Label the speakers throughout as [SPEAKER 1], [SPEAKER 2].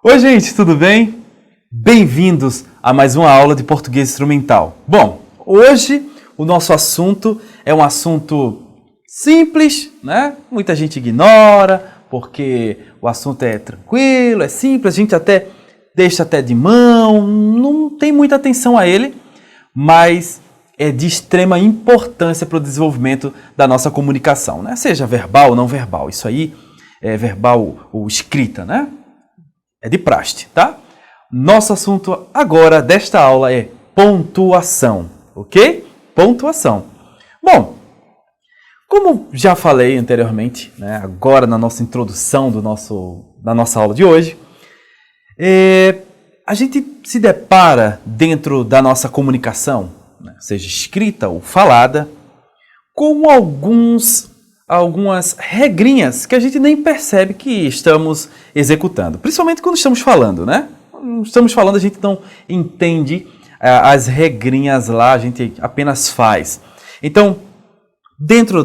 [SPEAKER 1] Oi, gente, tudo bem? Bem-vindos a mais uma aula de português instrumental. Bom, hoje o nosso assunto é um assunto simples, né? Muita gente ignora porque o assunto é tranquilo, é simples, a gente até deixa até de mão, não tem muita atenção a ele, mas é de extrema importância para o desenvolvimento da nossa comunicação, né? Seja verbal ou não verbal, isso aí é verbal ou escrita, né? É de praxe, tá? Nosso assunto agora desta aula é pontuação, ok? Pontuação. Bom, como já falei anteriormente, né, agora na nossa introdução da nossa aula de hoje, a gente se depara dentro da nossa comunicação, né, seja escrita ou falada, com algumas regrinhas que a gente nem percebe que estamos executando. Principalmente quando estamos falando, né? Quando estamos falando, a gente não entende as regrinhas lá, a gente apenas faz. Então, dentro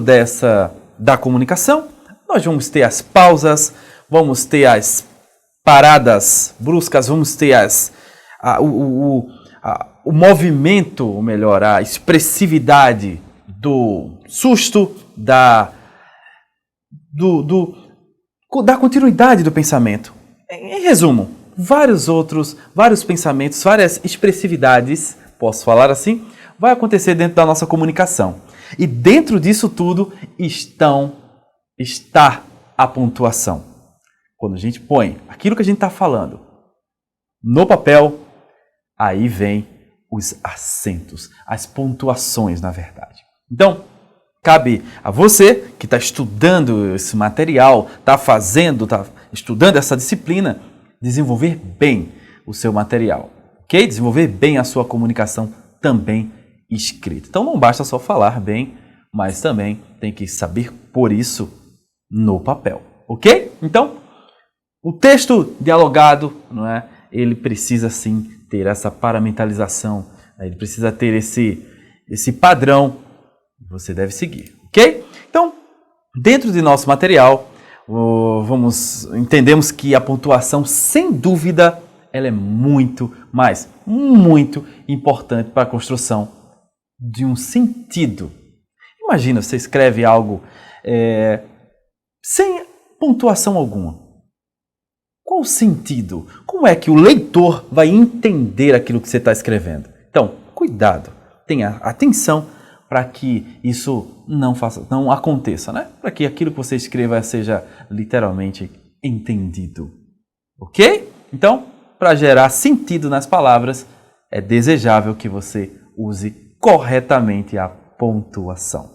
[SPEAKER 1] da comunicação, nós vamos ter as pausas, vamos ter as paradas bruscas, vamos ter o movimento, ou melhor, a expressividade do susto, da continuidade do pensamento. Em resumo, vários pensamentos, várias expressividades, posso falar assim, vai acontecer dentro da nossa comunicação. E dentro disso tudo está a pontuação. Quando a gente põe aquilo que a gente está falando no papel, aí vem os acentos, as pontuações, na verdade. Então, cabe a você que está estudando esse material, está estudando essa disciplina, desenvolver bem o seu material, ok? Desenvolver bem a sua comunicação também escrita. Então não basta só falar bem, mas também tem que saber pôr isso no papel, ok? Então, o texto dialogado, não é? Ele precisa sim ter essa paramentalização, ele precisa ter esse padrão que você deve seguir, ok? Então, dentro de nosso material, entendemos que a pontuação, sem dúvida, ela é muito importante para a construção de um sentido. Imagina, você escreve algo sem pontuação alguma. Qual o sentido? Como é que o leitor vai entender aquilo que você está escrevendo? Então, cuidado, tenha atenção para que isso não aconteça, né? Para que aquilo que você escreva seja literalmente entendido, ok? Então, para gerar sentido nas palavras, é desejável que você use corretamente a pontuação.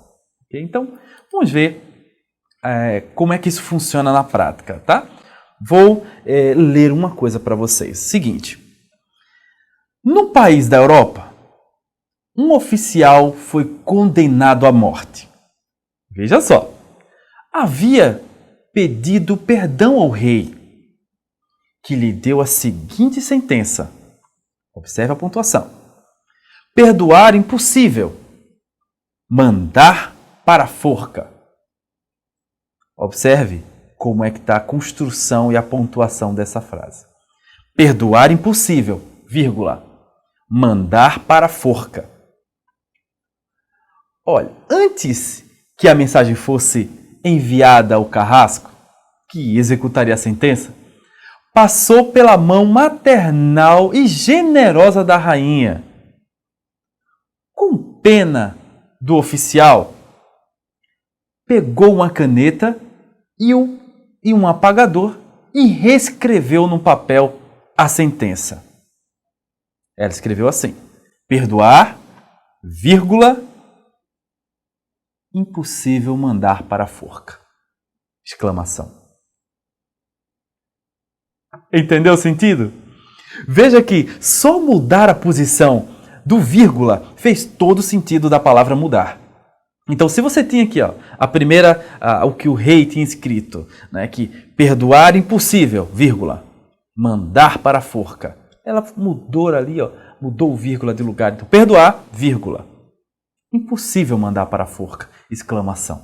[SPEAKER 1] Okay? Então, vamos ver como é que isso funciona na prática, tá? Vou ler uma coisa para vocês. Seguinte, no país da Europa, um oficial foi condenado à morte. Veja só, havia pedido perdão ao rei, que lhe deu a seguinte sentença. Observe a pontuação. Perdoar impossível, mandar para a forca. Observe como é que está a construção e a pontuação dessa frase. Perdoar impossível, vírgula, mandar para a forca. Olha, antes que a mensagem fosse enviada ao carrasco, que executaria a sentença, passou pela mão maternal e generosa da rainha. Com pena do oficial, pegou uma caneta e um apagador e reescreveu no papel a sentença. Ela escreveu assim: perdoar, vírgula, impossível mandar para a forca. Exclamação. Entendeu o sentido? Veja que só mudar a posição do vírgula fez todo o sentido da palavra mudar. Então, se você tinha aqui, a primeira, o que o rei tinha escrito, né, que perdoar impossível, vírgula, mandar para a forca. Ela mudou ali, mudou o vírgula de lugar. Então, perdoar, vírgula, impossível mandar para a forca, exclamação.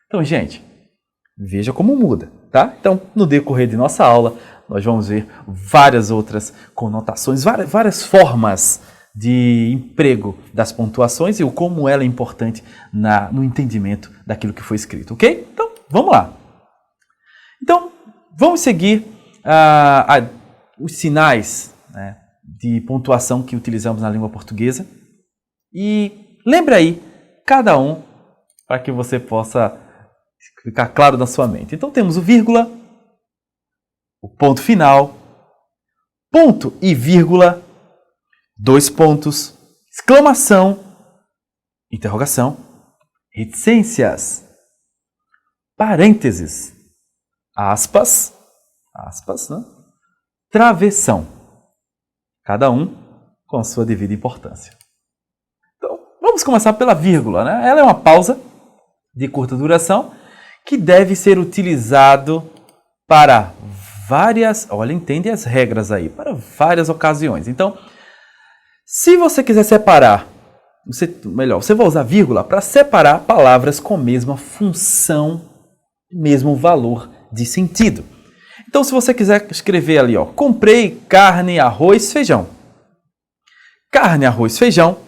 [SPEAKER 1] Então, gente, veja como muda, tá? Então, no decorrer de nossa aula, nós vamos ver várias outras conotações, várias formas de emprego das pontuações e o como ela é importante no entendimento daquilo que foi escrito, ok? Então, vamos lá. Então, vamos seguir os sinais, né, de pontuação que utilizamos na língua portuguesa. E lembre aí, cada um, para que você possa ficar claro na sua mente. Então, temos o vírgula, o ponto final, ponto e vírgula, 2 pontos, exclamação, interrogação, reticências, parênteses, aspas, né? Travessão. Cada um com a sua devida importância. Então, vamos começar pela vírgula, né? Ela é uma pausa de curta duração que deve ser utilizado para várias, olha, entende as regras aí, para várias ocasiões. Então, se você quiser separar, você vai usar vírgula para separar palavras com a mesma função, mesmo valor de sentido. Então, se você quiser escrever ali, ó, comprei carne, arroz, feijão. Carne, arroz, feijão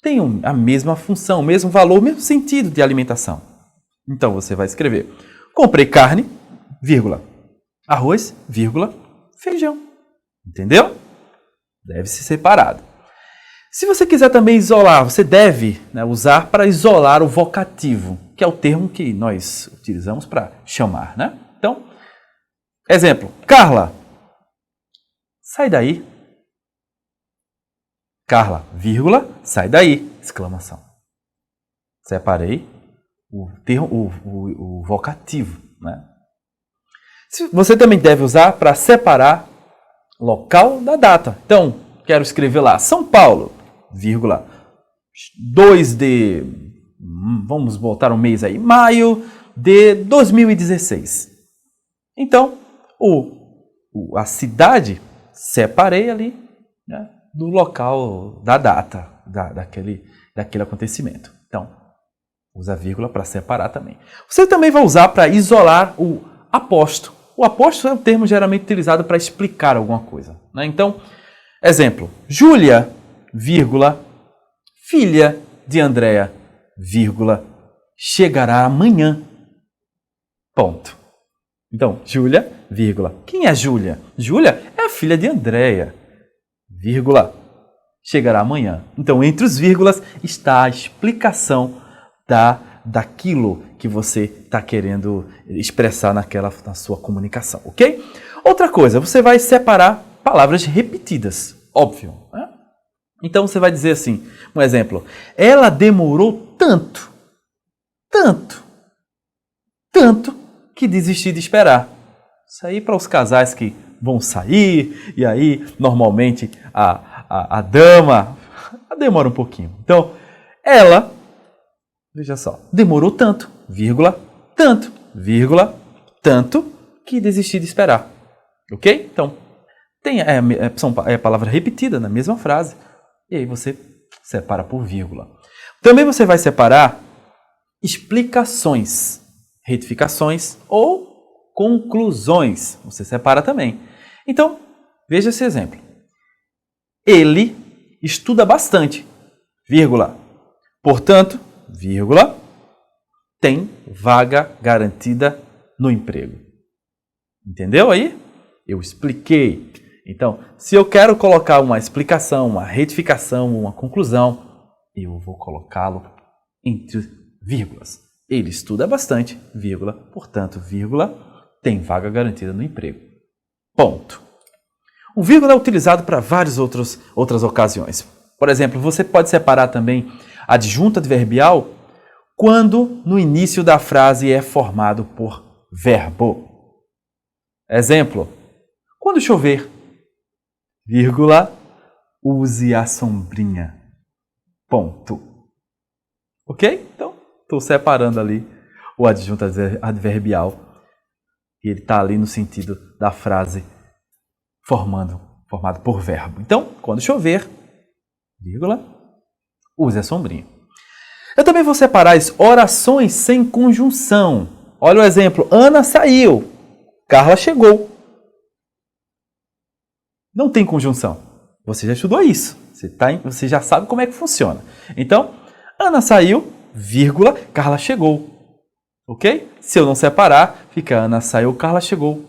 [SPEAKER 1] tem a mesma função, o mesmo valor, o mesmo sentido de alimentação. Então, você vai escrever, comprei carne, vírgula, arroz, vírgula, feijão. Entendeu? Deve ser separado. Se você quiser também isolar, você deve, né, usar para isolar o vocativo, que é o termo que nós utilizamos para chamar, né? Então, exemplo, Carla, sai daí. Carla, vírgula, sai daí, exclamação. Separei o termo, o vocativo, né? Você também deve usar para separar local da data. Então, quero escrever lá, São Paulo, vírgula, 2 de, vamos botar um mês aí, maio de 2016. Então, a cidade, separei ali, né, do local, da data, daquele acontecimento. Então, usa vírgula para separar também. Você também vai usar para isolar o aposto. O aposto é um termo geralmente utilizado para explicar alguma coisa, né? Então, exemplo, Júlia, vírgula, filha de Andréa, vírgula, chegará amanhã. Ponto. Então, Júlia, vírgula. Quem é Júlia? Júlia é a filha de Andréa, vírgula, chegará amanhã. Então, entre os vírgulas está a explicação daquilo que você está querendo expressar na sua comunicação, ok? Outra coisa, você vai separar palavras repetidas, óbvio, né? Então, você vai dizer assim, um exemplo, ela demorou tanto que desisti de esperar. Isso aí para os casais que vão sair, e aí, normalmente, a dama demora um pouquinho. Então, ela, veja só, demorou tanto, vírgula, tanto, que desisti de esperar. Ok? Então, é palavra repetida na mesma frase. E aí você separa por vírgula. Também você vai separar explicações, retificações ou conclusões. Você separa também. Então, veja esse exemplo. Ele estuda bastante, vírgula. Portanto, vírgula, tem vaga garantida no emprego. Entendeu aí? Eu expliquei. Então, se eu quero colocar uma explicação, uma retificação, uma conclusão, eu vou colocá-lo entre vírgulas. Ele estuda bastante, vírgula, portanto, vírgula, tem vaga garantida no emprego. Ponto. O vírgula é utilizado para várias outras ocasiões. Por exemplo, você pode separar também a adjunta adverbial quando no início da frase é formado por verbo. Exemplo, quando chover, vírgula, use a sombrinha. Ponto. Ok? Então, estou separando ali o adjunto adverbial. E ele está ali no sentido da frase formado por verbo. Então, quando chover, vírgula, use a sombrinha. Eu também vou separar as orações sem conjunção. Olha o exemplo. Ana saiu. Carla chegou. Não tem conjunção. Você já estudou isso. Você já sabe como é que funciona. Então, Ana saiu, vírgula, Carla chegou. Ok? Se eu não separar, fica Ana saiu, Carla chegou.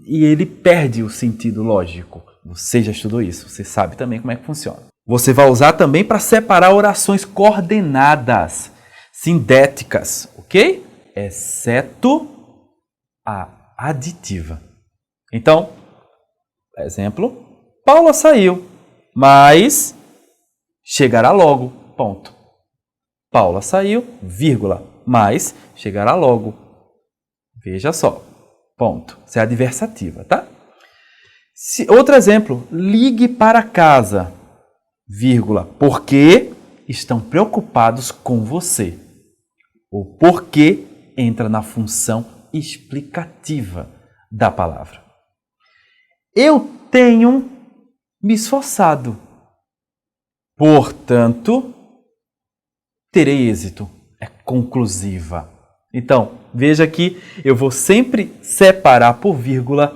[SPEAKER 1] E ele perde o sentido lógico. Você já estudou isso. Você sabe também como é que funciona. Você vai usar também para separar orações coordenadas, sindéticas. Ok? Exceto a aditiva. Então, exemplo, Paula saiu, mas chegará logo, ponto. Paula saiu, vírgula, mas chegará logo. Veja só, ponto. Isso é adversativa, tá? Outro exemplo, ligue para casa, vírgula, porque estão preocupados com você. O porquê entra na função explicativa da palavra. Eu tenho me esforçado, portanto, terei êxito. É conclusiva. Então, veja que eu vou sempre separar por vírgula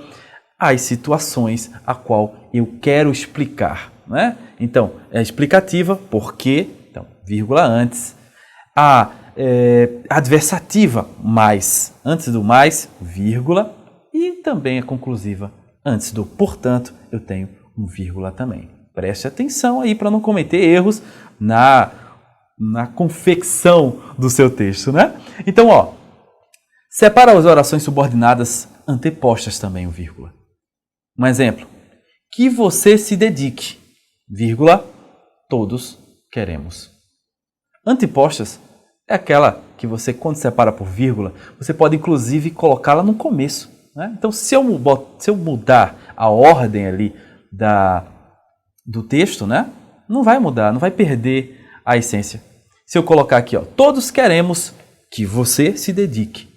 [SPEAKER 1] as situações a qual eu quero explicar, né? Então, é explicativa, porque, então, vírgula antes. A adversativa, mais, antes do mais, vírgula, e também a conclusiva, antes do portanto, eu tenho um vírgula também. Preste atenção aí para não cometer erros na confecção do seu texto, né? Então, ó, separa as orações subordinadas antepostas também, o vírgula. Um exemplo, que você se dedique, vírgula, todos queremos. Antepostas é aquela que você, quando separa por vírgula, você pode inclusive colocá-la no começo, né? Então, se eu mudar a ordem ali do texto, né? Não vai mudar, não vai perder a essência. Se eu colocar aqui, ó, todos queremos que você se dedique,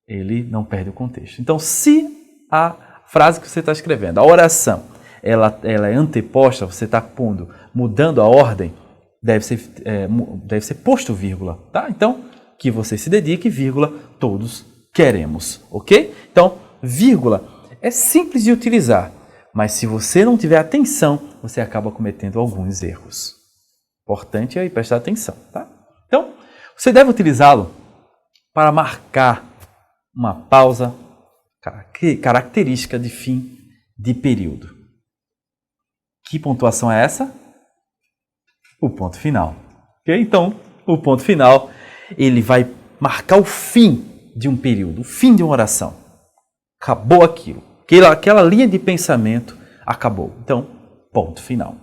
[SPEAKER 1] ele não perde o contexto. Então, se a frase que você está escrevendo, a oração, ela é anteposta, você está mudando a ordem, deve ser posto vírgula, tá? Então, que você se dedique, vírgula, todos queremos, ok? Então, vírgula é simples de utilizar, mas se você não tiver atenção, você acaba cometendo alguns erros. Importante é prestar atenção, tá? Então, você deve utilizá-lo para marcar uma pausa característica de fim de período. Que pontuação é essa? O ponto final. Okay? Então, o ponto final, ele vai marcar o fim de um período, o fim de uma oração. Acabou aquilo. Aquela linha de pensamento acabou. Então, ponto final.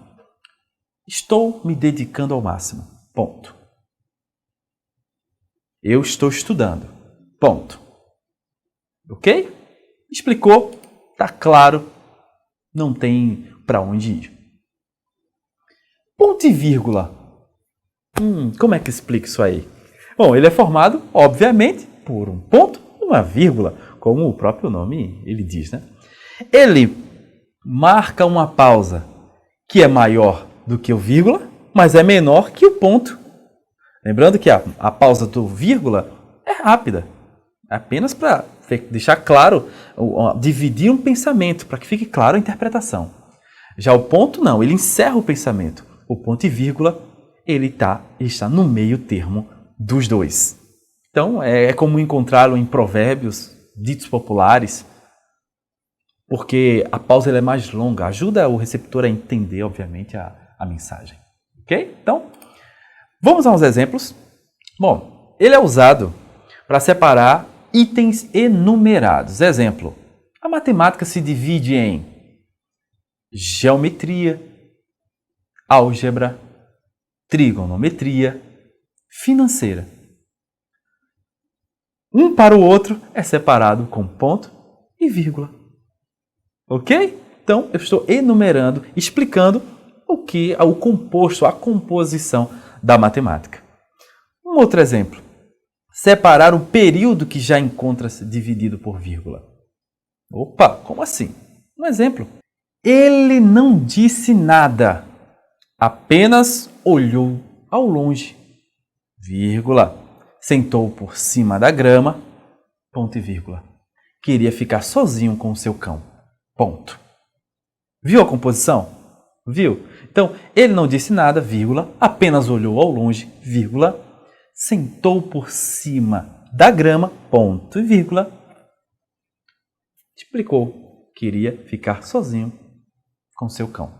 [SPEAKER 1] Estou me dedicando ao máximo. Ponto. Eu estou estudando. Ponto. Ok? Explicou? Está claro. Não tem para onde ir. Ponto e vírgula. Como é que explica isso aí? Bom, ele é formado, obviamente, por um ponto e uma vírgula, como o próprio nome ele diz, né? Ele marca uma pausa que é maior do que o vírgula, mas é menor que o ponto. Lembrando que a pausa do vírgula é rápida, apenas para deixar claro, dividir um pensamento, para que fique claro a interpretação. Já o ponto não, ele encerra o pensamento. O ponto e vírgula, ele está no meio termo dos dois. Então, é comum encontrá-lo em provérbios ditos populares, porque a pausa ela é mais longa, ajuda o receptor a entender, obviamente, a mensagem. Ok? Então, vamos a uns exemplos. Bom, ele é usado para separar itens enumerados. Exemplo, a matemática se divide em geometria, álgebra, trigonometria, financeira. Um para o outro é separado com ponto e vírgula. Ok? Então, eu estou enumerando, explicando o composto, a composição da matemática. Um outro exemplo. Separar o período que já encontra-se dividido por vírgula. Opa, como assim? Um exemplo. Ele não disse nada, apenas olhou ao longe, vírgula, sentou por cima da grama, ponto e vírgula. queria ficar sozinho com o seu cão. Ponto. Viu a composição? Viu? Então, ele não disse nada, vírgula, apenas olhou ao longe, vírgula, sentou por cima da grama, ponto e vírgula, explicou, queria ficar sozinho com seu cão.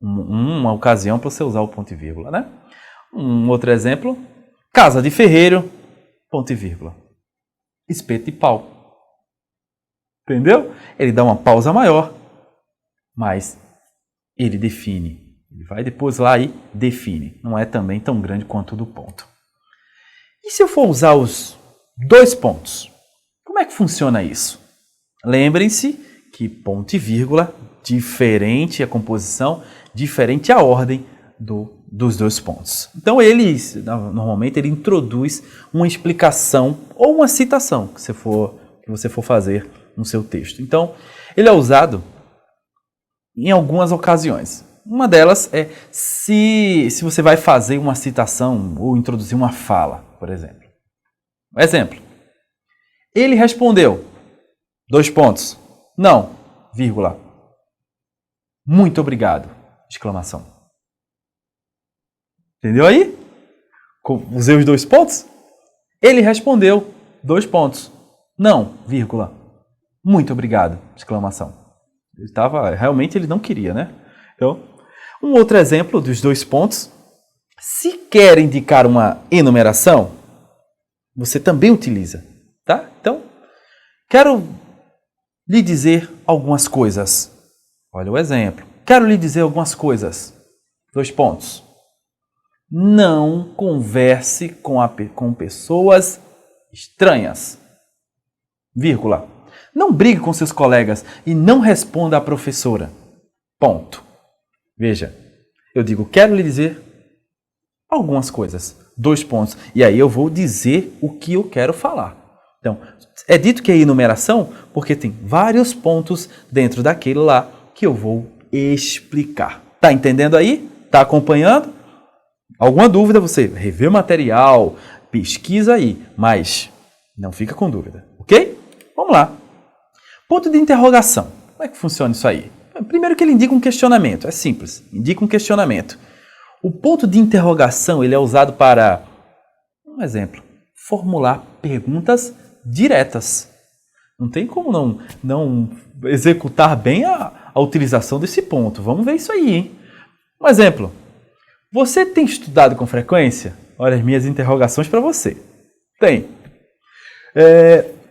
[SPEAKER 1] Uma ocasião para você usar o ponto e vírgula, né? Um outro exemplo, casa de ferreiro, ponto e vírgula, espeto e pau. Entendeu? Ele dá uma pausa maior, mas ele define. Ele vai depois lá e define. Não é também tão grande quanto o do ponto. E se eu for usar os 2 pontos? Como é que funciona isso? Lembrem-se que ponto e vírgula, diferente a composição, diferente a ordem dos 2 pontos. Então, normalmente, ele introduz uma explicação ou uma citação que você for fazer no seu texto. Então, ele é usado em algumas ocasiões. Uma delas é se você vai fazer uma citação ou introduzir uma fala, por exemplo. Exemplo. Ele respondeu, 2 pontos. Não, vírgula. Muito obrigado, exclamação. Entendeu aí? Usei os 2 pontos? Ele respondeu, 2 pontos. Não, vírgula. Muito obrigado, exclamação. Realmente ele não queria, né? Então, um outro exemplo dos 2 pontos. Se quer indicar uma enumeração, você também utiliza, tá? Então, quero lhe dizer algumas coisas. Olha o exemplo. Quero lhe dizer algumas coisas. 2 pontos. Não converse com pessoas estranhas. Vírgula. Não brigue com seus colegas e não responda à professora. Ponto. Veja, eu digo, quero lhe dizer algumas coisas. 2 pontos. E aí eu vou dizer o que eu quero falar. Então, é dito que é enumeração porque tem vários pontos dentro daquele lá que eu vou explicar. Tá entendendo aí? Tá acompanhando? Alguma dúvida, você revê o material, pesquisa aí, mas não fica com dúvida, ok? Vamos lá. Ponto de interrogação. Como é que funciona isso aí? Primeiro que ele indica um questionamento. É simples. Indica um questionamento. O ponto de interrogação ele é usado para, um exemplo, formular perguntas diretas. Não tem como não executar bem a utilização desse ponto. Vamos ver isso aí, hein? Um exemplo. Você tem estudado com frequência? Olha as minhas interrogações para você. Tem.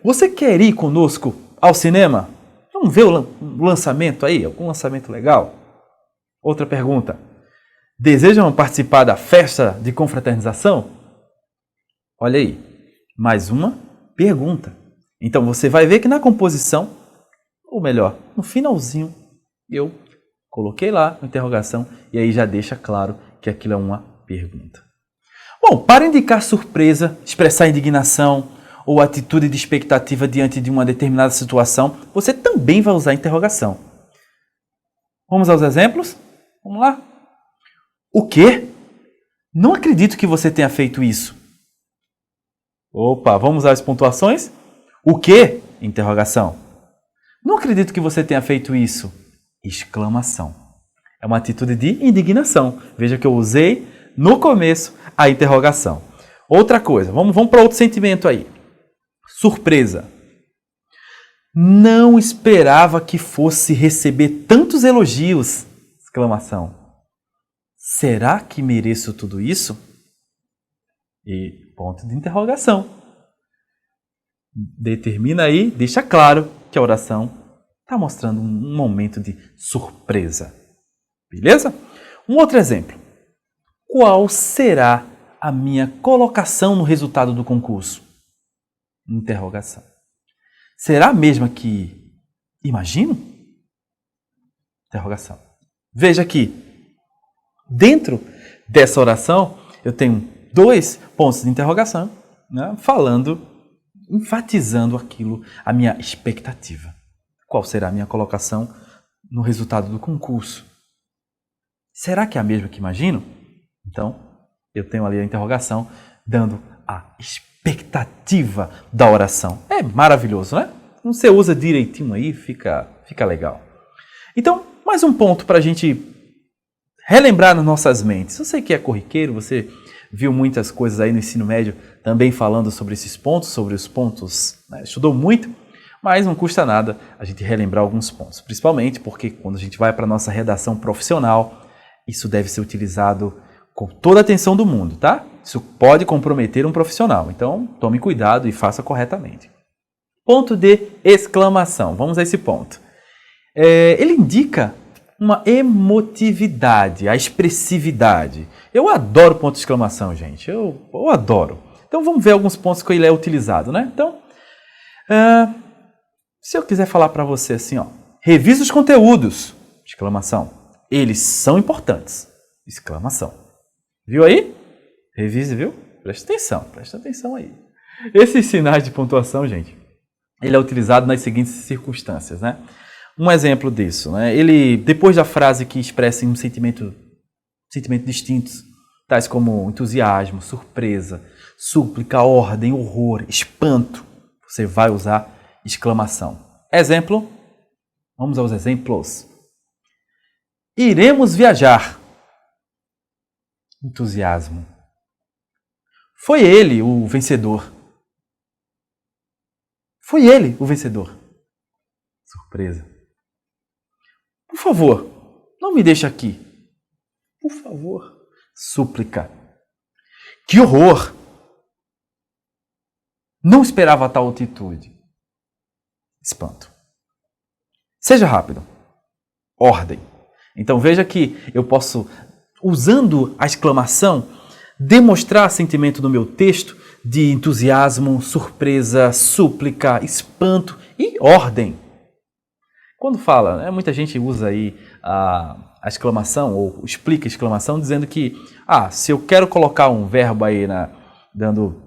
[SPEAKER 1] Você quer ir conosco ao cinema? Vamos ver o lançamento aí? Algum lançamento legal? Outra pergunta. Desejam participar da festa de confraternização? Olha aí. Mais uma pergunta. Então você vai ver que na composição, ou melhor, no finalzinho, eu coloquei lá a interrogação e aí já deixa claro que aquilo é uma pergunta. Bom, para indicar surpresa, expressar indignação ou atitude de expectativa diante de uma determinada situação, você também vai usar a interrogação. Vamos aos exemplos? Vamos lá? O quê? Não acredito que você tenha feito isso. Opa, vamos às pontuações? O quê? Interrogação. Não acredito que você tenha feito isso. Exclamação. É uma atitude de indignação. Veja que eu usei no começo a interrogação. Outra coisa, vamos para outro sentimento aí. Surpresa. Não esperava que fosse receber tantos elogios. Exclamação. Será que mereço tudo isso? E ponto de interrogação. Determina aí, deixa claro que a oração está mostrando um momento de surpresa. Beleza? Um outro exemplo. Qual será a minha colocação no resultado do concurso? Interrogação. Será a mesma que imagino? Interrogação. Veja aqui, dentro dessa oração, eu tenho 2 pontos de interrogação, né, enfatizando aquilo, a minha expectativa. Qual será a minha colocação no resultado do concurso? Será que é a mesma que imagino? Então, eu tenho ali a interrogação, dando a expectativa expectativa da oração. É maravilhoso, né? Quando você usa direitinho aí, fica legal. Então, mais um ponto para a gente relembrar nas nossas mentes. Você que é corriqueiro, você viu muitas coisas aí no ensino médio também falando sobre esses pontos, sobre os pontos, né? Estudou muito, mas não custa nada a gente relembrar alguns pontos. Principalmente porque quando a gente vai para a nossa redação profissional, isso deve ser utilizado com toda a atenção do mundo, tá? Isso pode comprometer um profissional, então tome cuidado e faça corretamente. Ponto de exclamação, vamos a esse ponto. Ele indica uma emotividade, a expressividade. Eu adoro ponto de exclamação, gente, eu adoro. Então vamos ver alguns pontos que ele é utilizado, né? Então, se eu quiser falar para você assim, ó, revisa os conteúdos, exclamação. Eles são importantes, exclamação. Viu aí? Revise, viu? Presta atenção aí. Esses sinais de pontuação, gente, ele é utilizado nas seguintes circunstâncias, né? Um exemplo disso, né? Ele, depois da frase que expressa um sentimento distintos, tais como entusiasmo, surpresa, súplica, ordem, horror, espanto, você vai usar exclamação. Exemplo, vamos aos exemplos. Iremos viajar. Entusiasmo. Foi ele o vencedor. Foi ele o vencedor. Surpresa. Por favor, não me deixe aqui. Por favor. Súplica. Que horror! Não esperava tal atitude. Espanto. Seja rápido. Ordem. Então veja que eu posso, usando a exclamação, demonstrar sentimento no meu texto de entusiasmo, surpresa, súplica, espanto e ordem. Quando fala, né, muita gente usa aí a exclamação ou explica a exclamação dizendo que se eu quero colocar um verbo aí dando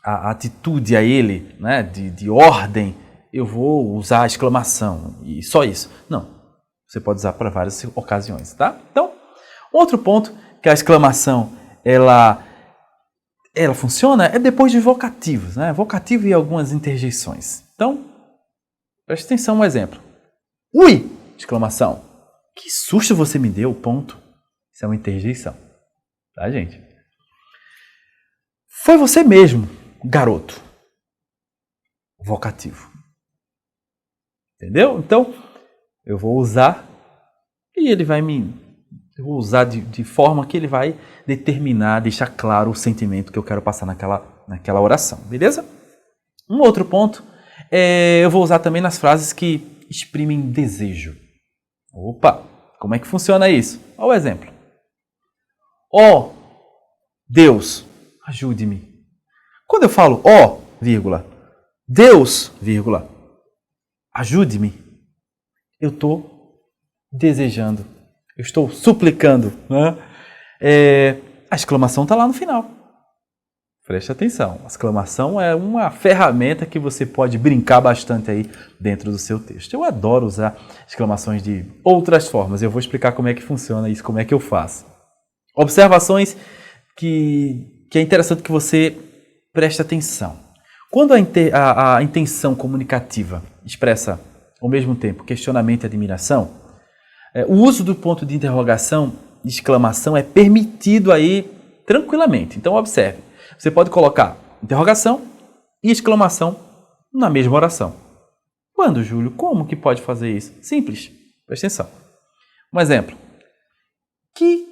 [SPEAKER 1] a atitude a ele, né, de ordem, eu vou usar a exclamação e só isso. Não, você pode usar para várias ocasiões, tá? Então, outro ponto que a exclamação ela funciona é depois de vocativos, né? Vocativo e algumas interjeições. Então, preste atenção, um exemplo. Ui! Exclamação. Que susto você me deu, ponto. Isso é uma interjeição, tá, gente? Foi você mesmo, garoto. Vocativo. Entendeu? Então, eu vou usar e ele vai eu vou usar de forma que ele vai determinar, deixar claro o sentimento que eu quero passar naquela oração, beleza? Um outro ponto, eu vou usar também nas frases que exprimem desejo. Opa, como é que funciona isso? Olha o exemplo. Ó, Deus, ajude-me. Quando eu falo ó, vírgula, Deus, vírgula, ajude-me, eu estou desejando, eu estou suplicando, né? A exclamação está lá no final. Preste atenção, a exclamação é uma ferramenta que você pode brincar bastante aí dentro do seu texto. Eu adoro usar exclamações de outras formas, eu vou explicar como é que funciona isso, como é que eu faço. Observações que é interessante que você preste atenção. Quando a intenção comunicativa expressa, ao mesmo tempo, questionamento e admiração, o uso do ponto de interrogação e exclamação é permitido aí tranquilamente. Então, observe. Você pode colocar interrogação e exclamação na mesma oração. Quando, Júlio? Como que pode fazer isso? Simples. Presta atenção. Um exemplo. Que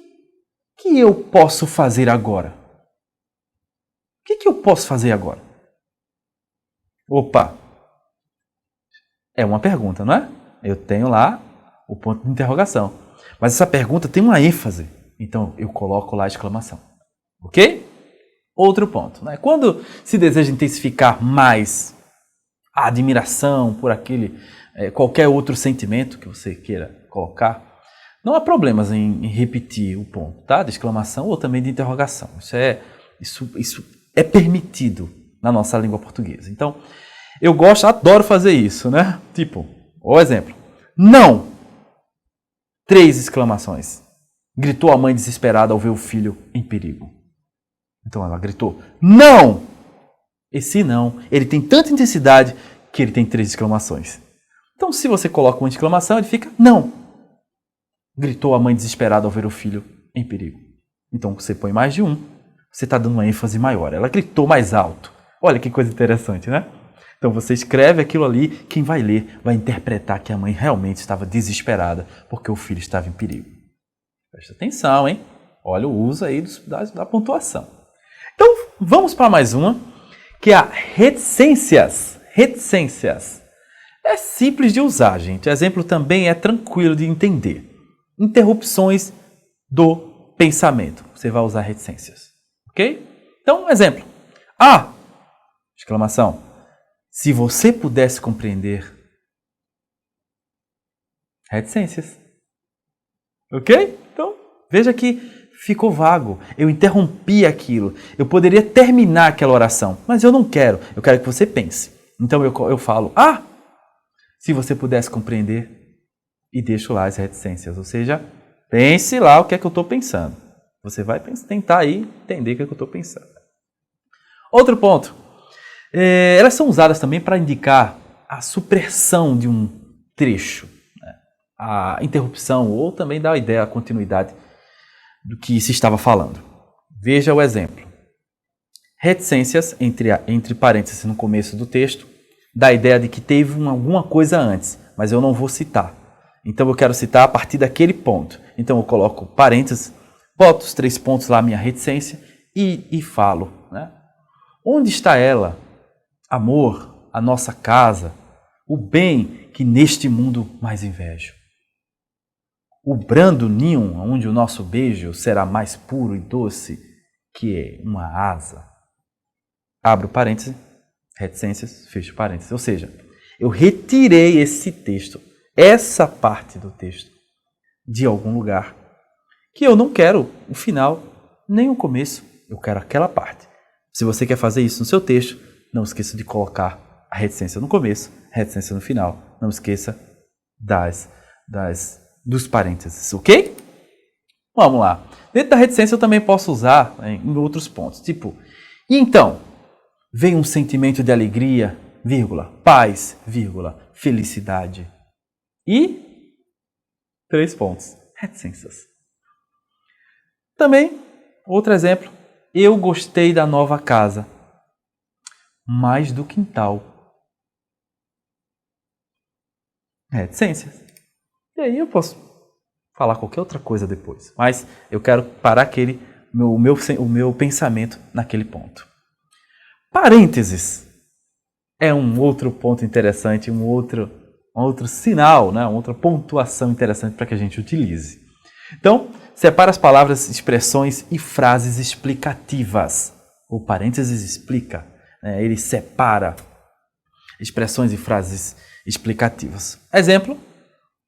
[SPEAKER 1] eu posso fazer agora? O que eu posso fazer agora? Opa! É uma pergunta, não é? Eu tenho lá o ponto de interrogação. Mas essa pergunta tem uma ênfase. Então, eu coloco lá a exclamação. Ok? Outro ponto, né? Quando se deseja intensificar mais a admiração por qualquer outro sentimento que você queira colocar, não há problemas em repetir o ponto, tá? De exclamação ou também de interrogação. Isso é permitido na nossa língua portuguesa. Então, eu adoro fazer isso, né? Tipo, o exemplo. Não! 3 exclamações. Gritou a mãe desesperada ao ver o filho em perigo. Então ela gritou, não! Esse não, ele tem tanta intensidade que ele tem 3 exclamações. Então, se você coloca uma exclamação, ele fica não. Gritou a mãe desesperada ao ver o filho em perigo. Então, você põe mais de um, você está dando uma ênfase maior. Ela gritou mais alto. Olha que coisa interessante, né? Então, você escreve aquilo ali, quem vai ler vai interpretar que a mãe realmente estava desesperada porque o filho estava em perigo. Presta atenção, hein? Olha o uso aí da pontuação. Então, vamos para mais uma, que é a reticências. Reticências. É simples de usar, gente. O exemplo também é tranquilo de entender. Interrupções do pensamento. Você vai usar reticências. Ok? Então, exemplo. Ah! Exclamação. Se você pudesse compreender. Reticências. Ok? Então, veja que ficou vago. Eu interrompi aquilo. Eu poderia terminar aquela oração, mas eu não quero. Eu quero que você pense. Então, eu falo, ah! Se você pudesse compreender, e deixo lá as reticências. Ou seja, pense lá o que é que eu estou pensando. Você vai tentar aí entender o que é que eu estou pensando. Outro ponto. Elas são usadas também para indicar a supressão de um trecho, né? A interrupção, ou também dar a ideia, a continuidade do que se estava falando. Veja o exemplo. Reticências, entre parênteses no começo do texto, dá a ideia de que teve alguma coisa antes, mas eu não vou citar. Então eu quero citar a partir daquele ponto. Então eu coloco parênteses, boto os 3 pontos lá, minha reticência, e falo, né? Onde está ela? Amor, a nossa casa, o bem que neste mundo mais invejo. O brando ninho onde o nosso beijo será mais puro e doce que uma asa. Abro parênteses, reticências, fecho parênteses. Ou seja, eu retirei esse texto, essa parte do texto, de algum lugar, que eu não quero o final, nem o começo, eu quero aquela parte. Se você quer fazer isso no seu texto, não esqueça de colocar a reticência no começo, a reticência no final. Não esqueça dos parênteses, ok? Vamos lá. Dentro da reticência eu também posso usar em outros pontos. Tipo, e então, vem um sentimento de alegria, vírgula, paz, vírgula, felicidade. E 3 pontos, reticências. Também, outro exemplo, eu gostei da nova casa, mais do quintal. Reticências. E aí eu posso falar qualquer outra coisa depois, mas eu quero parar o meu pensamento naquele ponto. Parênteses é um outro ponto interessante, um outro sinal, né? Uma outra pontuação interessante para que a gente utilize. Então, separa as palavras, expressões e frases explicativas. O parênteses explica, né? Ele separa expressões e frases explicativas. Exemplo,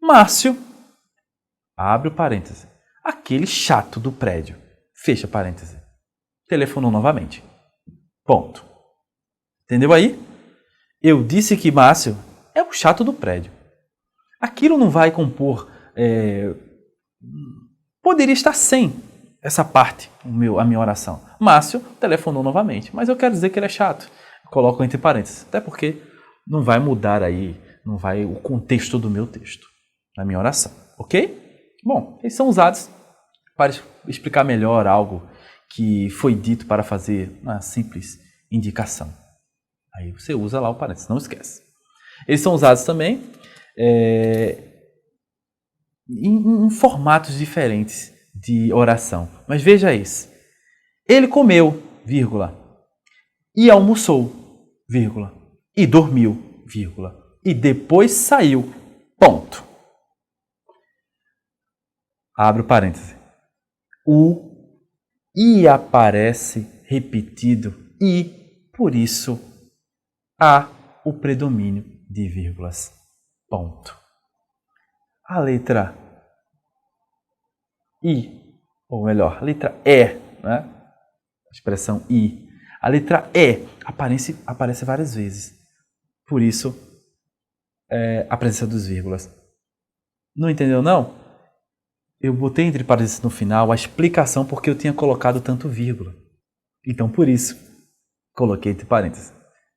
[SPEAKER 1] Márcio, abre o parêntese, aquele chato do prédio, fecha parêntese, telefonou novamente. Ponto. Entendeu aí? Eu disse que Márcio é o chato do prédio. Aquilo não vai compor... Poderia estar sem essa parte, a minha oração. Márcio telefonou novamente, mas eu quero dizer que ele é chato. Coloco entre parênteses, até porque não vai mudar aí, não vai o contexto do meu texto, na minha oração, ok? Bom, eles são usados para explicar melhor algo que foi dito para fazer uma simples indicação. Aí você usa lá o parênteses, não esquece. Eles são usados também em formatos diferentes de oração. Mas veja esse. Ele comeu, vírgula, e almoçou, vírgula, e dormiu, vírgula, e depois saiu, ponto. Abre o parêntese. O e aparece repetido e, por isso, há o predomínio de vírgulas, ponto. A letra I, ou melhor, a letra E, né? A expressão I. A letra E aparece várias vezes. Por isso, a presença dos vírgulas. Não entendeu, não? Eu botei entre parênteses no final a explicação porque eu tinha colocado tanto vírgula. Então, por isso, coloquei entre parênteses.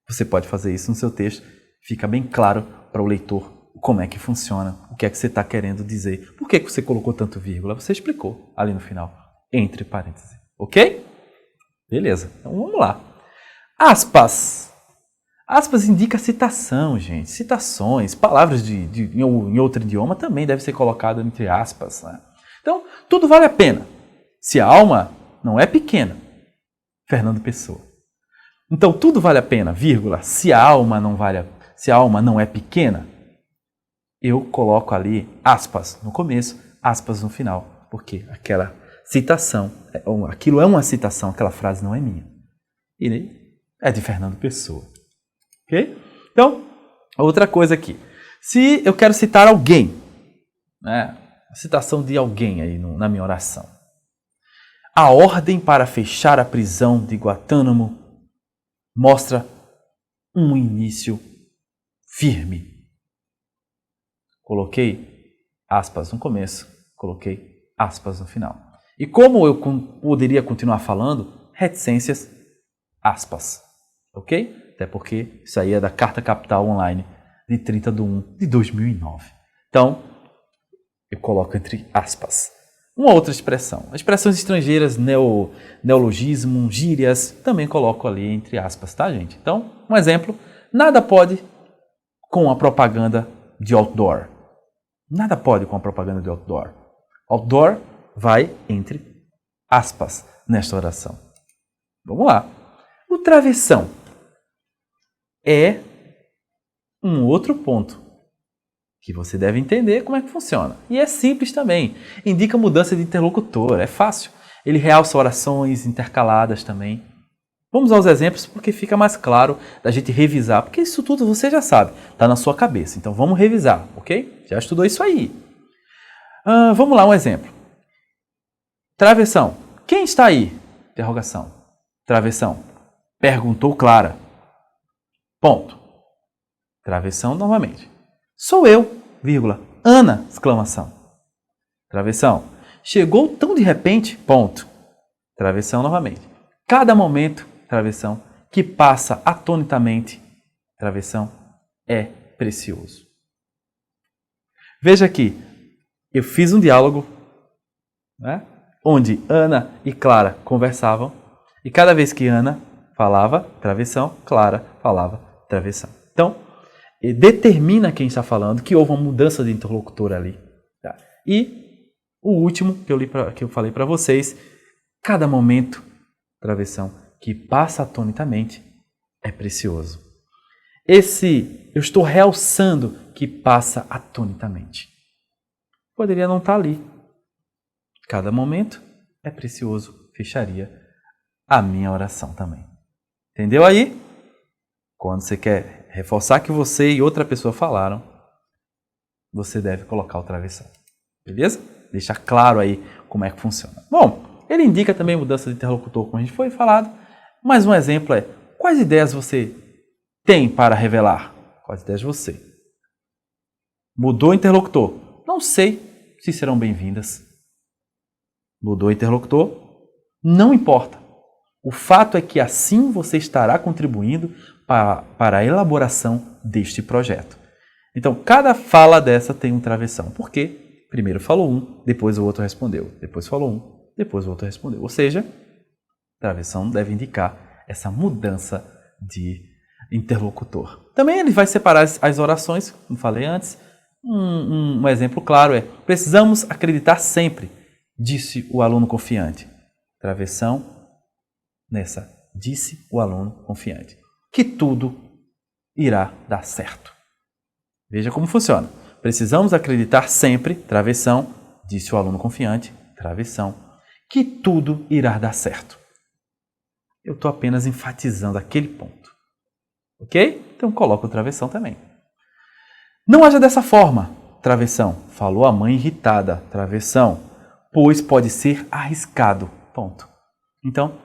[SPEAKER 1] Você pode fazer isso no seu texto, fica bem claro para o leitor como é que funciona, o que é que você está querendo dizer, por que você colocou tanto vírgula, você explicou ali no final, entre parênteses, ok? Beleza, então vamos lá. Aspas. Aspas indica citação, gente, citações, palavras em outro idioma também deve ser colocado entre aspas, né? Então, tudo vale a pena, se a alma não é pequena. Fernando Pessoa. Então, tudo vale a pena, vírgula, se a alma não é pequena, eu coloco ali aspas no começo, aspas no final, porque aquela citação, aquilo é uma citação, aquela frase não é minha. E é de Fernando Pessoa. Ok? Então, outra coisa aqui. Se eu quero citar alguém, né, a citação de alguém aí na minha oração. A ordem para fechar a prisão de Guantánamo mostra um início firme. Coloquei aspas no começo, coloquei aspas no final. E como eu poderia continuar falando, reticências, aspas. Ok? Até porque isso aí é da Carta Capital Online de 30/1/2009. Então, eu coloco entre aspas. Uma outra expressão. Expressões estrangeiras, neologismo, gírias, também coloco ali entre aspas, tá, gente? Então, um exemplo. Nada pode com a propaganda de outdoor. Nada pode com a propaganda de outdoor. Outdoor vai entre aspas nesta oração. Vamos lá. O travessão é um outro ponto que você deve entender como é que funciona. E é simples também. Indica mudança de interlocutor. É fácil. Ele realça orações intercaladas também. Vamos aos exemplos porque fica mais claro da gente revisar. Porque isso tudo você já sabe. Está na sua cabeça. Então vamos revisar, ok? Já estudou isso aí. Vamos lá, um exemplo. Travessão. Quem está aí? Interrogação. Travessão. Perguntou Clara. Ponto. Travessão novamente. Sou eu, vírgula, Ana, exclamação. Travessão. Chegou tão de repente, ponto. Travessão novamente. Cada momento, travessão, que passa atonitamente, travessão, é precioso. Veja aqui, eu fiz um diálogo, né, onde Ana e Clara conversavam, e cada vez que Ana falava, travessão, Clara falava, travessão. Então, determina quem está falando, que houve uma mudança de interlocutor ali. Tá? E o último que eu falei para vocês, cada momento, travessão, que passa atonitamente, é precioso. Eu estou realçando que passa atonitamente. Poderia não estar ali. Cada momento é precioso, fecharia a minha oração também. Entendeu aí? Quando você quer reforçar que você e outra pessoa falaram, você deve colocar o travessão. Beleza? Deixar claro aí como é que funciona. Bom, ele indica também mudança de interlocutor, como a gente foi falado. Mais um exemplo é, quais ideias você tem para revelar? Quais ideias você? Mudou o interlocutor. Não sei se serão bem-vindas. Mudou o interlocutor. Não importa. O fato é que assim você estará contribuindo para a elaboração deste projeto. Então, cada fala dessa tem um travessão. Por quê? Primeiro falou um, depois o outro respondeu. Depois falou um, depois o outro respondeu. Ou seja, travessão deve indicar essa mudança de interlocutor. Também ele vai separar as orações, como falei antes. Um exemplo claro é, precisamos acreditar sempre, disse o aluno confiante. Travessão nessa, disse o aluno confiante. Que tudo irá dar certo. Veja como funciona. Precisamos acreditar sempre, travessão, disse o aluno confiante, travessão, que tudo irá dar certo. Eu estou apenas enfatizando aquele ponto. Ok? Então coloco o travessão também. Não haja dessa forma, travessão, falou a mãe irritada, travessão, pois pode ser arriscado, ponto. Então,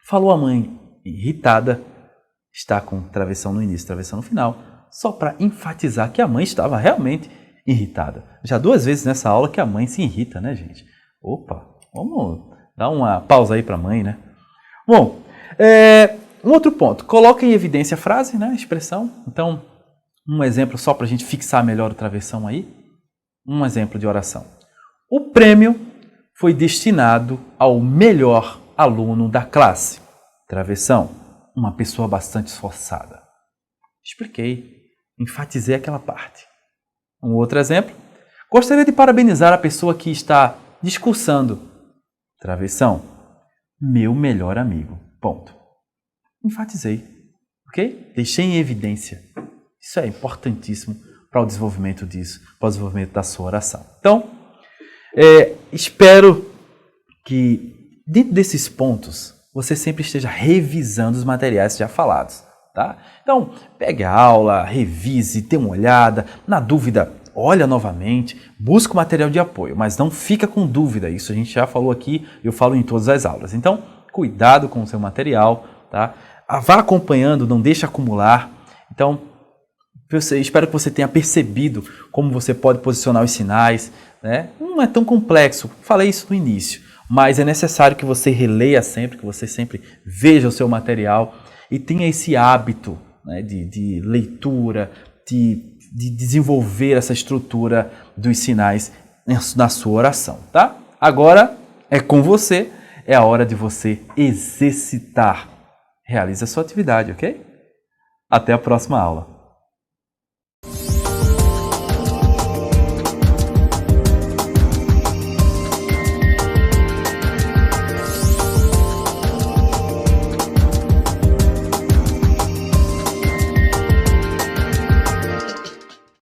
[SPEAKER 1] falou a mãe irritada, está com travessão no início, travessão no final, só para enfatizar que a mãe estava realmente irritada. Já 2 vezes nessa aula que a mãe se irrita, né, gente? Opa, vamos dar uma pausa aí para a mãe, né? Bom, Um outro ponto, coloque em evidência a frase, né, a expressão. Então, um exemplo só para a gente fixar melhor o travessão aí. Um exemplo de oração. O prêmio foi destinado ao melhor aluno da classe. Travessão, uma pessoa bastante esforçada. Expliquei, enfatizei aquela parte. Um outro exemplo. Gostaria de parabenizar a pessoa que está discursando. Travessão, meu melhor amigo. Ponto. Enfatizei, ok? Deixei em evidência. Isso é importantíssimo para o desenvolvimento disso, para o desenvolvimento da sua oração. Então, espero que dentro desses pontos você sempre esteja revisando os materiais já falados, tá? Então, pegue a aula, revise, dê uma olhada. Na dúvida, olha novamente, busca o material de apoio, mas não fica com dúvida. Isso a gente já falou aqui, eu falo em todas as aulas. Então, cuidado com o seu material, tá? Vá acompanhando, não deixe acumular. Então, espero que você tenha percebido como você pode posicionar os sinais, né? Não é tão complexo, falei isso no início, mas é necessário que você releia sempre, que você sempre veja o seu material e tenha esse hábito, né, de leitura, de desenvolver essa estrutura dos sinais na sua oração, tá? Agora é com você, é a hora de você exercitar. Realize a sua atividade, ok? Até a próxima aula.